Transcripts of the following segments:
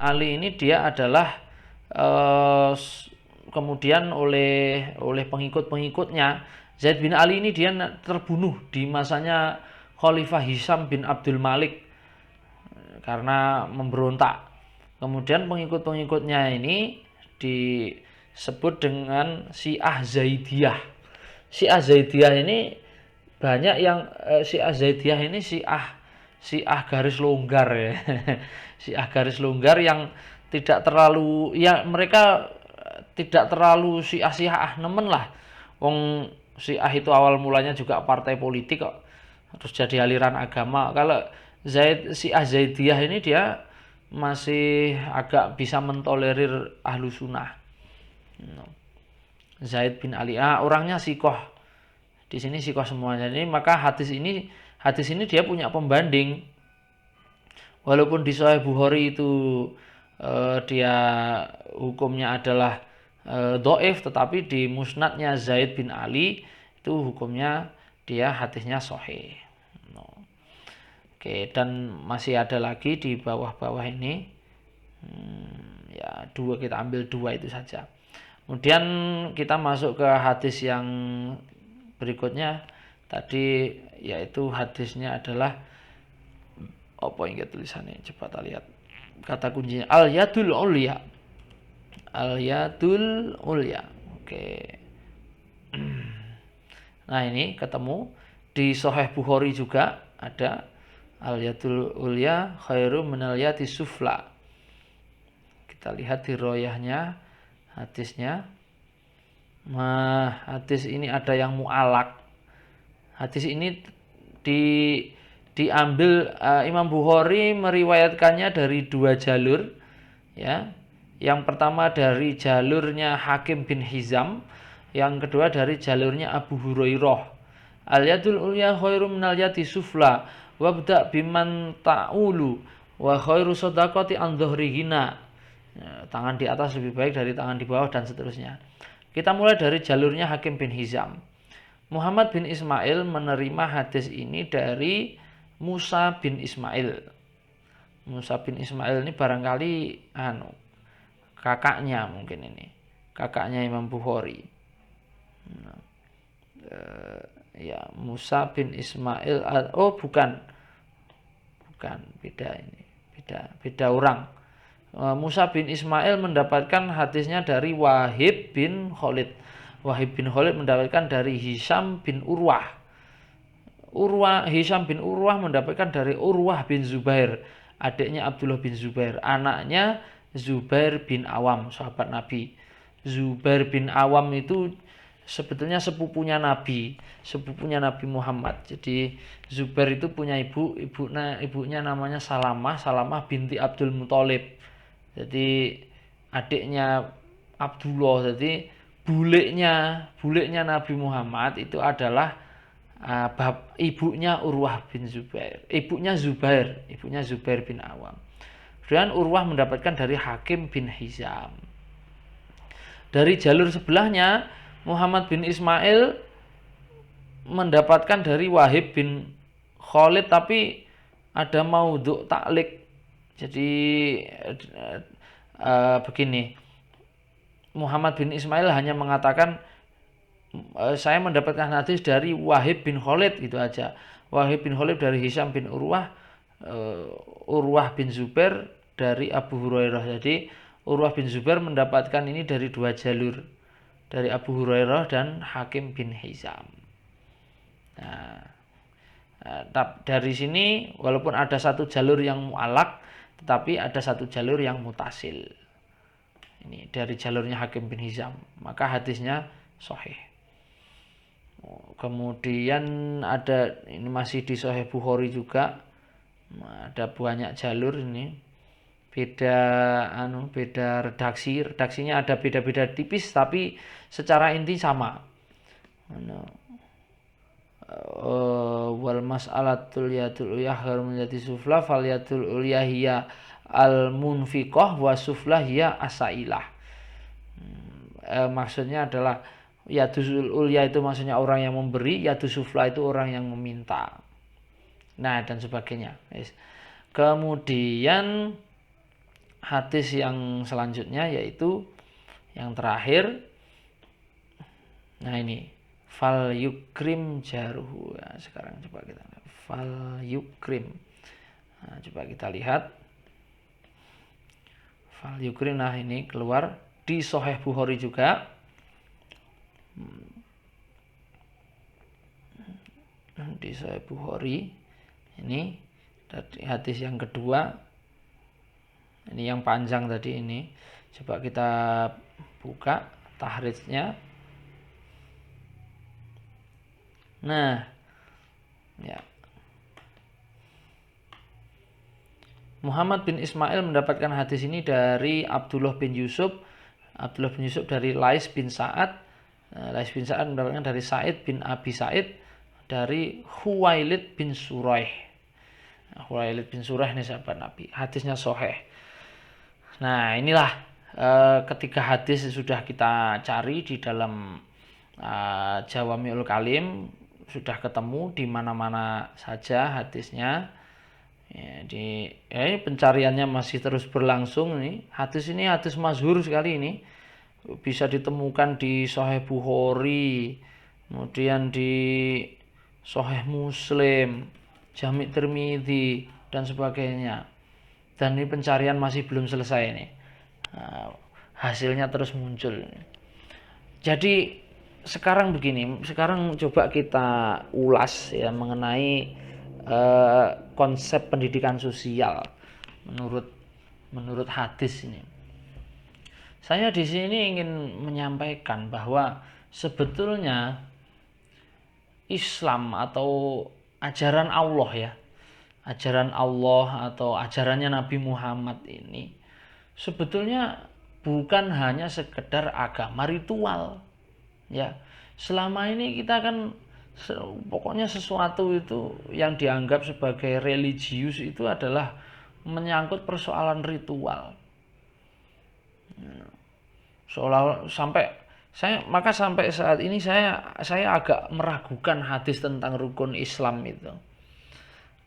Ali ini dia adalah kemudian oleh pengikut-pengikutnya, Zaid bin Ali ini dia terbunuh di masanya Khalifah Hisham bin Abdul Malik karena memberontak. Kemudian pengikut-pengikutnya ini disebut dengan Syiah Zaidiyah. Syiah Zaidiyah ini banyak yang Syiah Zaidiyah ini Syiah garis longgar ya. Syiah garis longgar yang tidak terlalu, ya mereka tidak terlalu Syiah nemen lah. Wong Syiah itu awal mulanya juga partai politik kok, terus jadi aliran agama. Kalau Syiah Zaidiyah ini dia masih agak bisa mentolerir ahlu sunnah. Zaid bin Ali, orangnya sikoh. Di sini sikoh semuanya. Jadi maka hadis ini dia punya pembanding. Walaupun di Sahih Bukhari itu dia hukumnya adalah dhaif, tetapi di musnadnya Zaid bin Ali itu hukumnya dia hadisnya sahih. Oke, dan masih ada lagi di bawah-bawah ini. Ya, kita ambil dua itu saja. Kemudian kita masuk ke hadis yang berikutnya tadi, yaitu hadisnya adalah apa yang tulisannya, coba kita lihat kata kuncinya, al yadul ulya. Al yadul ulya. Oke. Nah, ini ketemu di Sahih Bukhari juga ada al yadul ulya khairu minal yati sufla. Kita lihat di riwayahnya hadisnya. Hadis ini ada yang mu'alak. Hadis ini diambil Imam Bukhari meriwayatkannya dari dua jalur, ya. Yang pertama dari jalurnya Hakim bin Hizam, yang kedua dari jalurnya Abu Hurairah. Al yadul ulya khairu minal yati sufla wabda biman ta'ulu wa khairu shadaqati an dhahrihina. Tangan di atas lebih baik dari tangan di bawah, dan seterusnya. Kita mulai dari jalurnya Hakim bin Hizam. Muhammad bin Ismail menerima hadis ini dari Musa bin Ismail. Musa bin Ismail ini barangkali kakaknya, mungkin ini kakaknya Imam Bukhari. Ya, Musa bin Ismail. Oh, bukan, beda ini, beda orang. Musa bin Ismail mendapatkan hadisnya dari Wahib bin Khalid. Wahib bin Khalid mendapatkan dari Hisham bin Urwah. Hisham bin Urwah mendapatkan dari Urwah bin Zubair, adiknya Abdullah bin Zubair, anaknya Zubair bin Awam, sahabat Nabi. Zubair bin Awam itu sebetulnya sepupunya Nabi Muhammad. Jadi Zubair itu punya ibunya namanya Salamah binti Abdul Muthalib. Jadi adiknya Abdullah. Jadi buleknya Nabi Muhammad itu adalah ibunya Urwah bin Zubair. Ibunya Zubair bin Awam. Dan Urwah mendapatkan dari Hakim bin Hizam. Dari jalur sebelahnya Muhammad bin Ismail mendapatkan dari Wahib bin Khalid, tapi ada maudhu' ta'liq. Jadi begini, Muhammad bin Ismail hanya mengatakan saya mendapatkan hadis dari Wahib bin Khalid, gitu aja. Wahib bin Khalid dari Hisham bin Urwah, Urwah bin Zubair dari Abu Hurairah. Jadi Urwah bin Zubair mendapatkan ini dari dua jalur, dari Abu Hurairah dan Hakim bin Hizam. Nah, dari sini walaupun ada satu jalur yang mu'alak, tetapi ada satu jalur yang mutasil. Ini dari jalurnya Hakim bin Hizam, maka hadisnya sahih. Kemudian ada, ini masih di Sahih Bukhari juga, ada banyak jalur ini, beda redaksinya ada beda-beda tipis, tapi secara inti sama. Wal mas'alatul yadul ulya khairu min yati sufla fal yadul ulya hiya al munfiqah wa sufla hiya asailah. Maksudnya adalah yadul ulya itu maksudnya orang yang memberi, yadul sufla itu orang yang meminta. Nah, dan sebagainya. Kemudian hadis yang selanjutnya yaitu yang terakhir. Nah ini fal yukrim jaruhu. Nah, sekarang coba kita fal yukrim. Nah, coba kita lihat fal yukrim. Nah ini keluar di Sahih Bukhari juga. Di Sahih Bukhari ini hadis yang kedua. Ini yang panjang tadi ini. Coba kita buka tahrijnya. Nah, ya. Muhammad bin Ismail mendapatkan hadis ini dari Abdullah bin Yusuf. Abdullah bin Yusuf dari Lais bin Sa'ad. Lais bin Sa'ad mendapatkan dari Sa'id bin Abi Sa'id dari Khuwailid bin Suraih. Khuwailid bin Suraih ini sahabat Nabi. Hadisnya sahih. Nah, inilah ketiga hadis sudah kita cari di dalam Jawami'ul Kalim, sudah ketemu di mana-mana saja hadisnya. Ya, pencariannya masih terus berlangsung nih. Hadis ini hadis masyhur sekali ini. Bisa ditemukan di Sahih Bukhari, kemudian di Sahih Muslim, Jami' Tirmidzi dan sebagainya. Dan ini pencarian masih belum selesai nih. Hasilnya terus muncul. Jadi sekarang begini, sekarang coba kita ulas ya mengenai konsep pendidikan sosial menurut hadis ini. Saya di sini ingin menyampaikan bahwa sebetulnya Islam atau ajaran Allah ya, ajaran Allah atau ajarannya Nabi Muhammad ini sebetulnya bukan hanya sekedar agama ritual. Ya, selama ini kita kan pokoknya sesuatu itu yang dianggap sebagai religius itu adalah menyangkut persoalan ritual. Seolah sampai saat ini saya agak meragukan hadis tentang rukun Islam itu.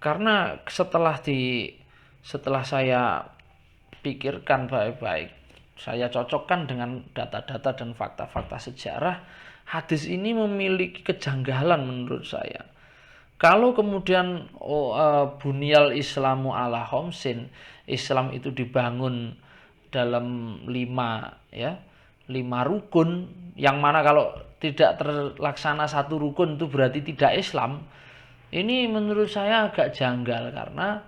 Karena setelah saya pikirkan baik-baik, saya cocokkan dengan data-data dan fakta-fakta sejarah, hadis ini memiliki kejanggalan menurut saya. Kalau kemudian bunyal Islamu ala khamsin, Islam itu dibangun dalam 5 rukun, yang mana kalau tidak terlaksana satu rukun itu berarti tidak Islam. Ini menurut saya agak janggal karena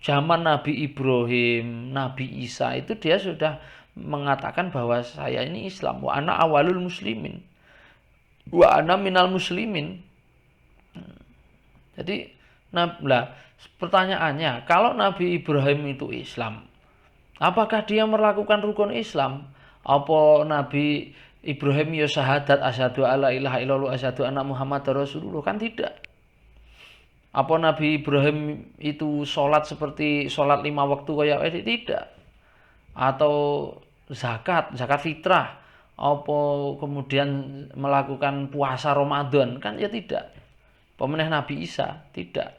zaman Nabi Ibrahim, Nabi Isa itu dia sudah mengatakan bahwa saya ini Islam, wa ana awalul muslimin, wa ana minal muslimin. Jadi pertanyaannya, kalau Nabi Ibrahim itu Islam, apakah dia melakukan rukun Islam? Apa Nabi Ibrahim ya syahadat asyhadu alla ilaha illallah asyhadu anna Muhammadar Rasulullah? Kan tidak. Apa Nabi Ibrahim itu sholat seperti sholat 5 waktu kayak ini? Tidak. Atau zakat fitrah? Apa kemudian melakukan puasa Ramadan? Kan ya tidak. Pemenang Nabi Isa? Tidak.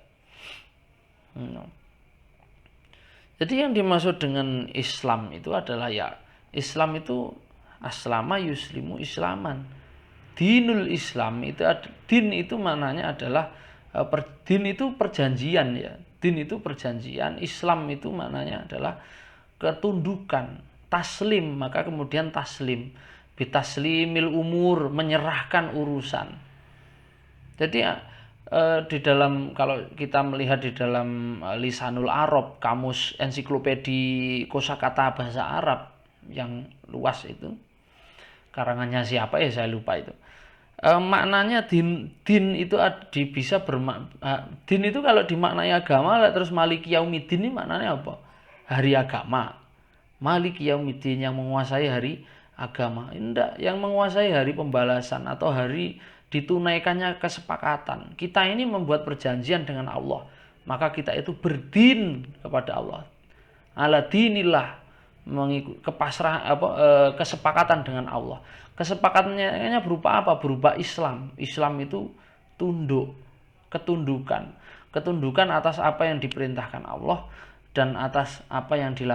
Jadi yang dimaksud dengan Islam itu adalah ya, Islam itu aslama yuslimu islaman. Dinul Islam itu, din itu maknanya adalah din itu perjanjian ya. Din itu perjanjian, Islam itu maknanya adalah ketundukan, taslim, maka kemudian taslim, bitaslimil umur, menyerahkan urusan. Jadi di dalam, kalau kita melihat di dalam Lisanul Arab, kamus ensiklopedi kosakata bahasa Arab yang luas itu, karangannya siapa ya saya lupa itu. Maknanya din itu bisa din itu kalau dimaknai agama, terus Maliki Yaumiddin ini maknanya apa? Hari agama. Maliki Yaumiddin, yang menguasai hari agama. Tidak, yang menguasai hari pembalasan atau hari ditunaikannya kesepakatan. Kita ini membuat perjanjian dengan Allah, maka kita itu berdin kepada Allah. Ala dinillah, mengikut kesepakatan dengan Allah. Kesepakatannya berupa apa? Berupa Islam. Islam itu tunduk, ketundukan atas apa yang diperintahkan Allah dan atas apa yang dilakukan